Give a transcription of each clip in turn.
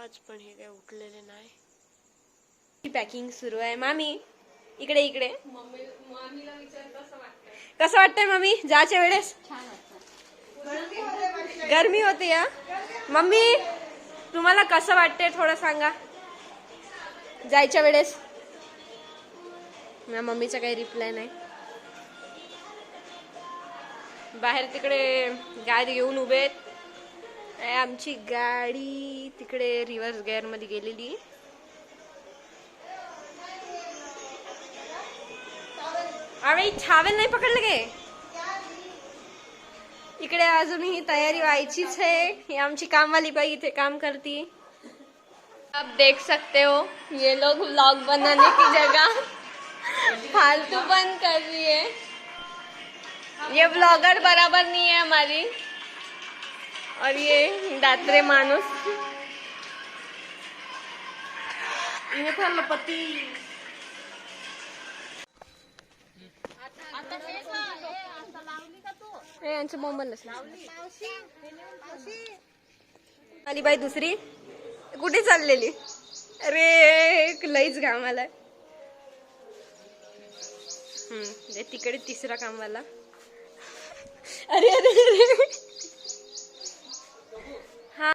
आज पण हे काय उठलेले नाही। पॅकिंग सुरू आहे। मामी इकडे इकडे। मामीला विचार कसं वाटतंय मम्मी जायच्या वेळेस? गरमी होते या मम्मी, तुम्हाला कसं वाटतंय थोडं सांगा जायच्या वेळेस? ना मम्मीचा काही रिप्लाय नाही। बाहेर तिकडे गाडी घेऊन उभे आहेत। आमची गाडी तिकडे रिव्हर्स गिअर मध्ये गेलेली। अरे छावेल नाही पकडलं गे। इकडे अजूनही तयारी व्हायचीच है। ये आमची कामवाली बाई इथे काम करती। आप देख सकते हो ये लोग व्लॉग बनाने की जगह फालतू बंद कर रही है। ये व्लॉगर बराबर नहीं है हमारी। और ये दात्रे माणूस ये ठरलं पती। यांचं मोबाईल आली बाई दुसरी कुठे चाललेली? अरे लईच घाम आलाय। तिकडे तिसरा कामवाला। अरे अरे अरे हा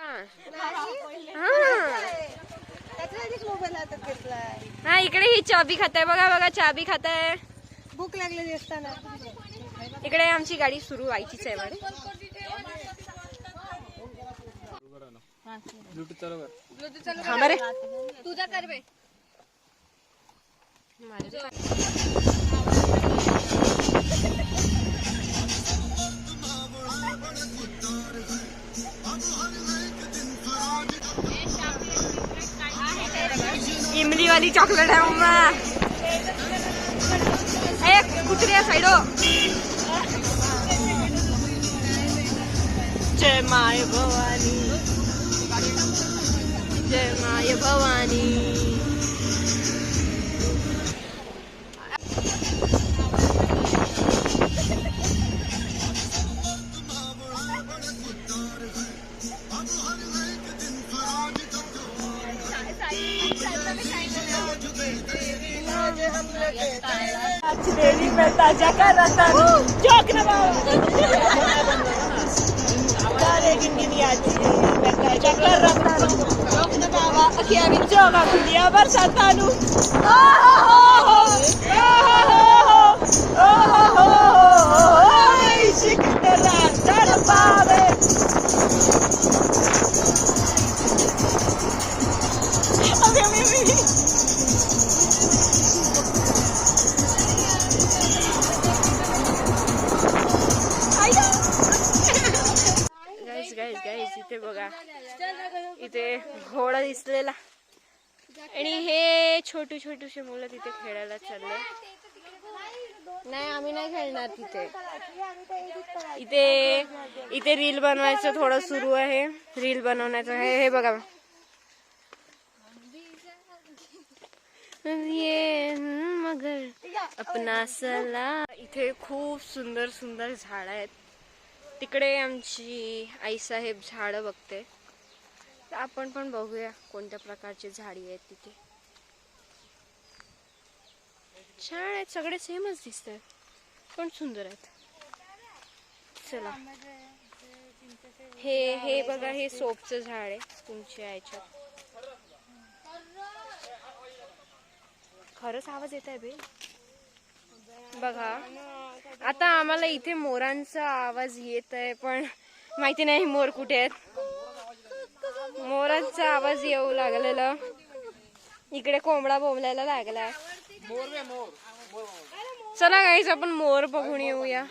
हा इकडे ही चाबी खाताय बघा बघा, चाबी खाताय। भूक लागलेली असताना इकडे आमची गाडी सुरू व्हायचीच आहे मॅडम। थांबा रे तुझा कर बे। इमली वाली चॉकलेट है मम्मा। कुत्रिया साइडो। जय माय भवानी, जय माय भवानी। देवी में ताजा का रतन चौक न बाबा अखिया चौका खुलिया बरसातानू। गाईस इथे बघा, इथे घोडा दिसलेला आणि हे छोटे छोटेसे मुलं तिथे खेळायला चालले। नाही आम्ही नाही खेळणार तिथे। इथे इथे रील बनवायचं थोडं सुरू आहे। रील बनवण्याचं हे बघा। ये मगर अपना सला। इथे खूप सुंदर सुंदर झाड आहेत। तिकडे आमची आई साहेब झाड बघते, तर आपण पण बघूया कोणत्या प्रकारची झाडी आहेत तिथे। छान आहेत, सगळे सेमच दिसत आहेत पण सुंदर आहेत। चला हे बघा, हे सोपचं झाड आहे तुमच्या याच्यात। खरंच आवाज येत आहे बे बघा। आता आम्हाला इथे मोरांचा आवाज येत आहे, पण माहिती नाही मोर कुठे आहेत। मोरांचा आवाज येऊ लागलेला, इकडे कोंबडा बोंबलायला लागलाय। चला गाईस आपण मोर बघून येऊया।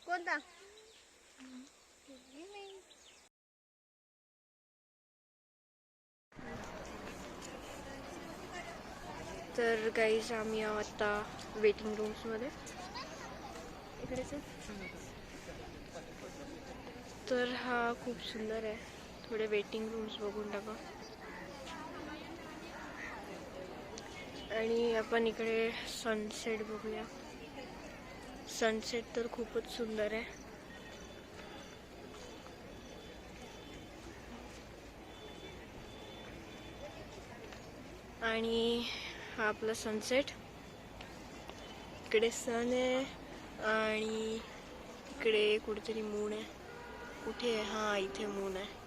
कोणता? तर गाईज आम्ही आता वेटिंग रूम्स मध्ये इकडेच। तर हा खूप सुंदर आहे, थोडे वेटिंग रूम्स बघून टाका। आणि आपण इकडे सनसेट बघूया। सनसेट तर खूपच सुंदर आहे। आणि हा आपला सनसेट. इकडे सन आहे आणि इकडे कुठेतरी मून आहे. कुठे आहे? हा इथे मून आहे.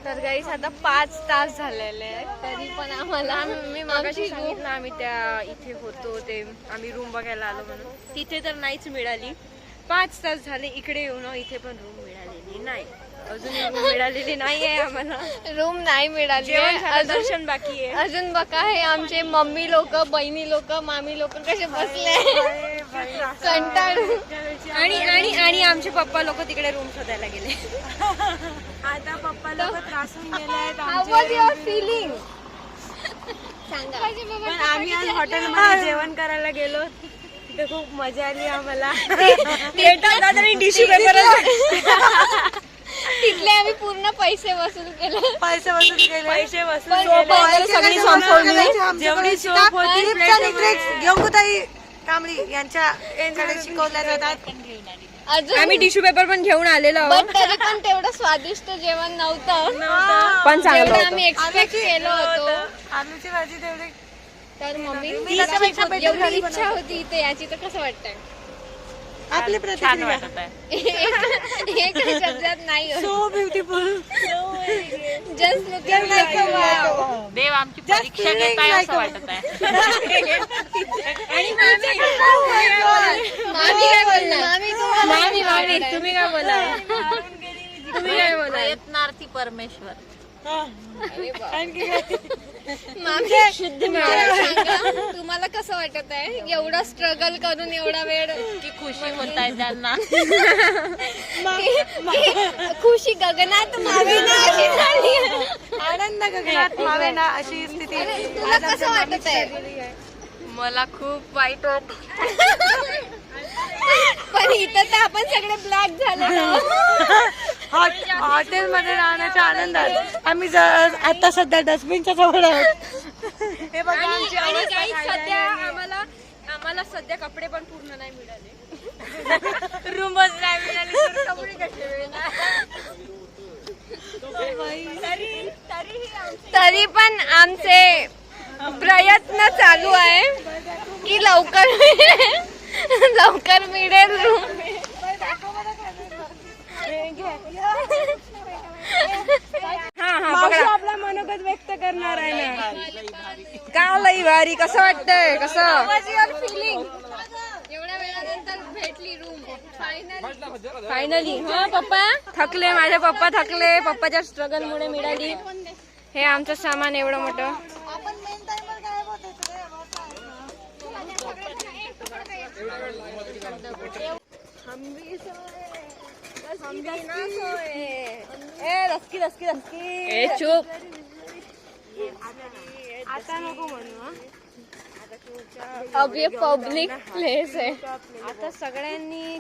तर गाईस आता 5 तास झालेले आहेत तरी पण आम्हाला, मी मागाशी सांगितलं आम्ही त्या इथे होतो ते आम्ही रूम बघायला आलो म्हणून, तिथे तर नाहीच मिळाली. 5 तास झाले इकडे येऊन, इथे पण रूम मिळालेली नाही. अजून रूम मिळालेली नाही आहे आम्हाला. रूम नाही मिळाली, दर्शन बाकी आहे अजून. बघा हे आमचे मम्मी लोक, बहिणी लोक, मामी लोक कसे बसले कंटाळून. आणि आमचे पप्पा लोक तिकडे रूम शोधायला गेले. आता पप्पा लोक त्रासून गेले आहेत. हाऊ वाज युअर फीलिंग सांगा. पण आम्ही आज हॉटेलमध्ये जेवण करायला गेलो, तिथे खूप मजा आली आम्हाला. टिश्यू पेपर तिथले आम्ही पूर्ण पैसे वसूल केले. सगळी संपवली. जेवढी सोप होती योगताई कांबळी यांच्याकडे शिकवल्या जातात. अजून आम्ही टिश्यू पेपर पण घेऊन आलेलो आहोत. तरी पण तेवढं स्वादिष्ट जेवण नव्हतं, पण चांगलं आम्ही एक्सपेक्ट केलं होतं. आलूची भाजी तेवढी. तर मम्मी एवढी इच्छा होती इथे याची, तर कसं वाटतंय? आपली प्रतिक्रिया एका शब्दात नाही. So beautiful. Just looking like a wow. देव आमची परीक्षा घेताय असं वाटत आहे. आणि मामी काय बोलणार? मामी तुम्ही काय बोला? तुम्ही काय बोला? प्रयत्नार्थी परमेश्वर. मामी शुद्ध सांगा, तुम्हाला कसं वाटत आहे एवढं स्ट्रगल करून एवढा वेळ? की खुशी होत आहे त्यांना. खुशी गगनात मावेना अशी झाली. आनंद गगनात मावेना अशी स्थिती. तुला कसं वाटत आहे? मला खूप वाईट वाटत. पण इथं तर आपण सगळे ब्लॅक झाले. हॉटेलमध्ये राहण्याच्या आनंदात आम्ही आता सध्या डस्टबिनच्या जवळ आहोत. हे बघा आमची अवस्था काही काय सध्या झाली. आम्हाला सध्या कपडे पण पूर्ण नाही मिळाले. रूमच नाही मिळाली तर कपडे कसे मिळणार? तरी पण आमचे प्रयत्न चालू आहे की लवकर मिळेल रूम. आपला मनोगत व्यक्त करणार आहे ना. का लई भारी, कसं वाटतंय? कसं फिलिंग? एवढ्या वेळानंतर भेटली रूम फायनली. हा पप्पा थकले, माझे पप्पा थकले. पप्पाच्या स्ट्रगल मुळे मिळाली. हे आमचं सामान एवढं मोठं. चुप, आता नको म्हणू. अब ये पब्लिक प्लेस आहे. आता सगळ्यांनी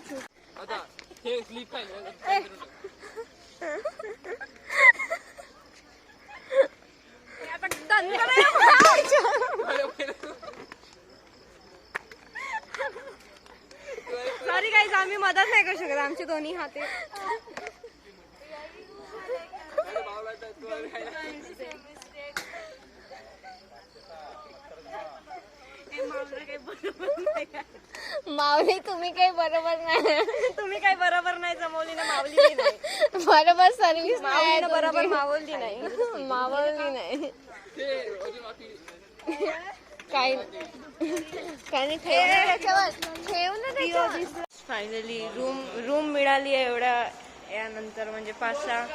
सॉरी गाईज, आम्ही मदत नाही करू शकत. आमचे दोन्ही हात माऊली, तुम्ही काही बरोबर नाही. तुम्ही काही बरोबर नाही जमवली ना माऊली नाही. बरोबर सर्व्हिस नाही, बरोबर मावली नाही. मावली नाही काही नाही. ठेव ना. फायनली रूम मिळाली आहे. एवढ्या यानंतर म्हणजे 5-6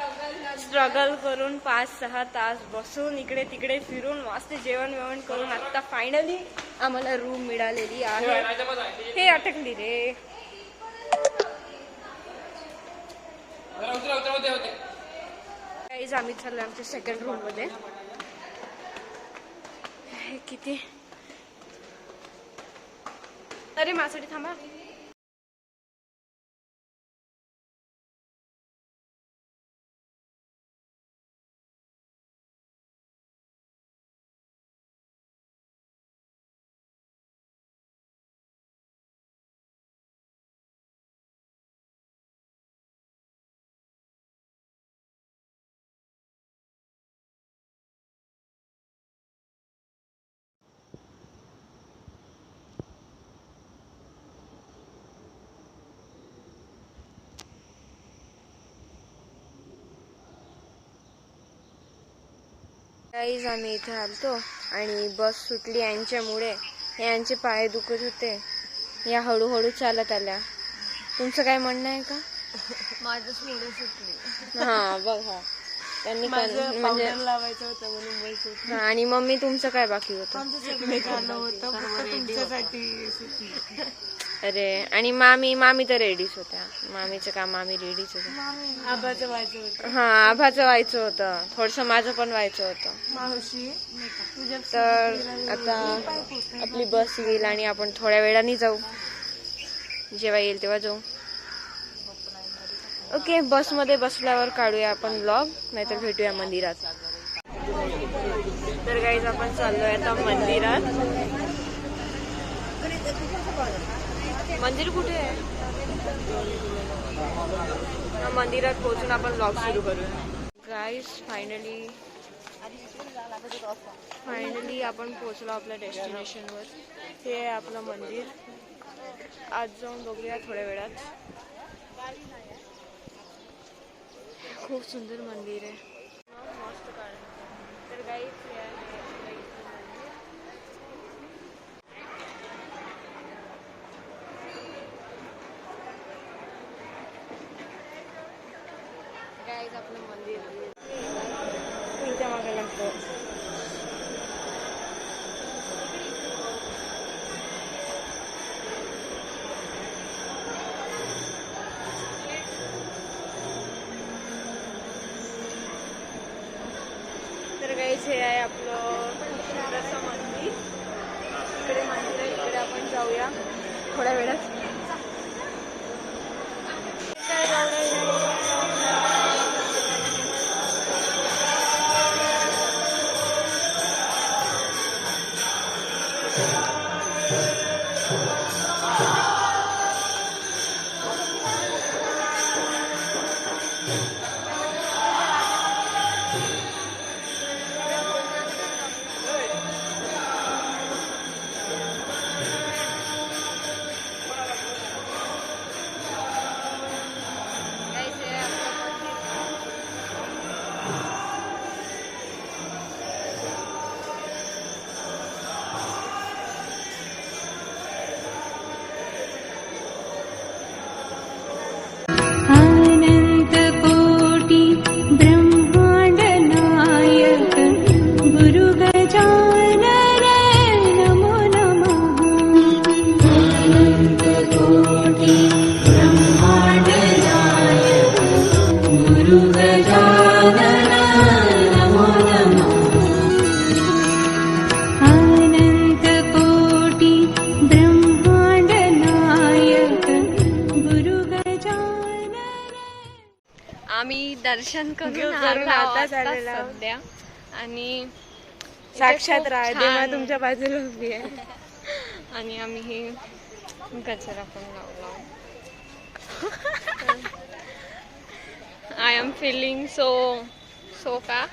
स्ट्रगल करून 5-6 तास बसून इकडे तिकडे फिरून मस्त जेवण करून आता फायनली आम्हाला रूम मिळालेली आहे. हे अटकली रे. आम्ही चाललो आमच्या सेकंड रूम मध्ये. किती अरे माझ्यासाठी थांबा. काहीच आम्ही इथे आलतो आणि बस सुटली यांच्यामुळे. यांचे पाय दुखत होते, या हळूहळू चालत आल्या. तुमचं काय म्हणणं आहे का? माझंच मुलं सुटली. हा बघा, त्यांनी म्हणजे लावायचं होतं म्हणून बस. आणि मम्मी तुमचं काय बाकी होतं? आमचं सगळं झालं होतं, फक्त तुमच्यासाठी सुटली. अरे आणि मामी तर रेडीच होत्या. मामीचं काम मामी रेडीच होत्या. आबाचं व्हायचं होतं. हा आभाचं व्हायचं होतं, थोडस माझं पण व्हायचं होतं. मावशी तुझ्या तर आता आपली बस येईल आणि आपण थोड्या वेळाने जाऊ. जेव्हा येईल तेव्हा जाऊ. ओके, बसमध्ये बसल्यावर काढूया आपण ब्लॉग, नाहीतर भेटूया मंदिरात. तर गाईज आपण चाललोय आता मंदिरात. मंदिर कुठे आहे? मंदिरात पोहोचून आपण ब्लॉग सुरू करूया. गाईज फायनली आपण पोहोचलो आपल्या डेस्टिनेशनवर. हे आहे आपलं मंदिर. आज जाऊन बघूया थोड्या वेळात. खूप सुंदर मंदिर आहे, मस्त गार्डन. तर गाईज हे आहे आपलं इथलं मंदिर. गाईज आपलं मंदिर इथे मागे लागतं. तर गाईज हे आहे आपलं छोटंसं मंदिर. इकडे मंदिर आहे, इकडे आपण जाऊया थोड्या वेळात. काय आम्ही दर्शन करून आलो आता सध्या. आणि साक्षात राहा तुमच्या बाजूला उभी आहे. आणि आम्ही ही कचरा पण लावला. आय एम फिलिंग सो का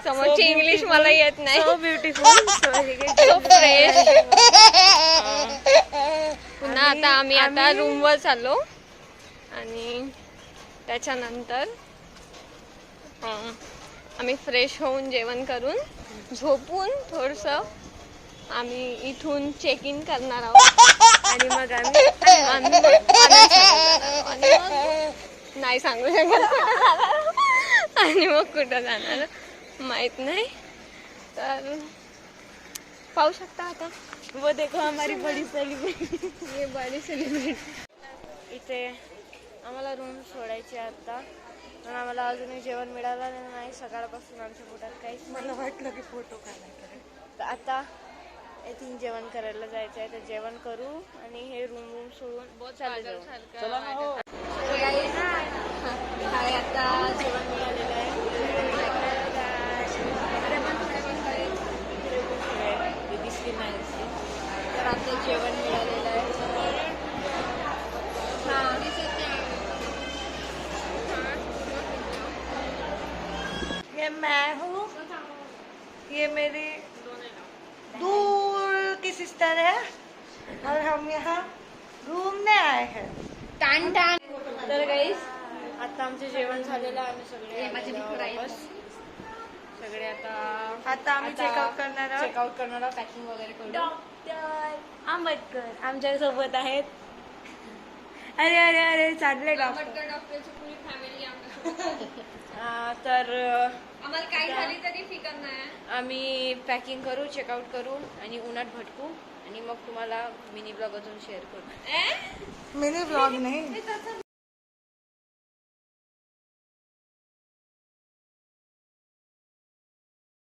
समोरची इंग्लिश मला येत नाही. So beautiful, so fresh. पुन्हा आता रूमवर चाललो आणि त्याच्यानंतर आम्ही फ्रेश होऊन जेवण करून झोपून थोडंसं आम्ही इथून चेक इन करणार आहोत. आणि मग आम्ही नाही सांगू शकत आणि मग कुठं जाणार माहित नाही. तर पाहू शकता आता. वो देखो हमारी बड़ी सेलिब्रिटी. ये बड़ी सेलिब्रिटी. इथे आम्हाला रूम सोडायची आता, पण आम्हाला अजूनही जेवण मिळालं नाही. सकाळपासून आमच्या पोटात काहीच मला वाटलं की फोटो काढायचा. तर आता इथून जेवण करायला जायचं आहे. तर जेवण करू आणि हे रूम सोडून चालू जाऊ. आता जेवण मिळालेलं आहे. दिसली नाही तर आता जेवण मिळालेलं आहे. ये मैं हूँ, ये मेरी दूर की सिस्टर है और हम यहाँ घूमने आए हैं. तर गाईस आता आमचे जेवण झालेलं आहे. आम्ही सगळे वापस सगळे आता आम्ही चेकआउट करणार आहोत. चेकआउट करणार आहोत, पॅकिंग वगैरे करू. डॉक्टर आंबेडकर आमच्या सोबत आहेत. अरे अरे अरे चालले डॉक्टर. डॉक्टरची पूर्ण फॅमिली आमच्यासोबत. तर आम्हाला काही झाली तरी फिकर नाही. आम्ही पॅकिंग करू, चेकआउट करू आणि उन्हात भटकू आणि मग तुम्हाला मिनी ब्लॉग अजून शेअर करू. मिनी ब्लॉग नाही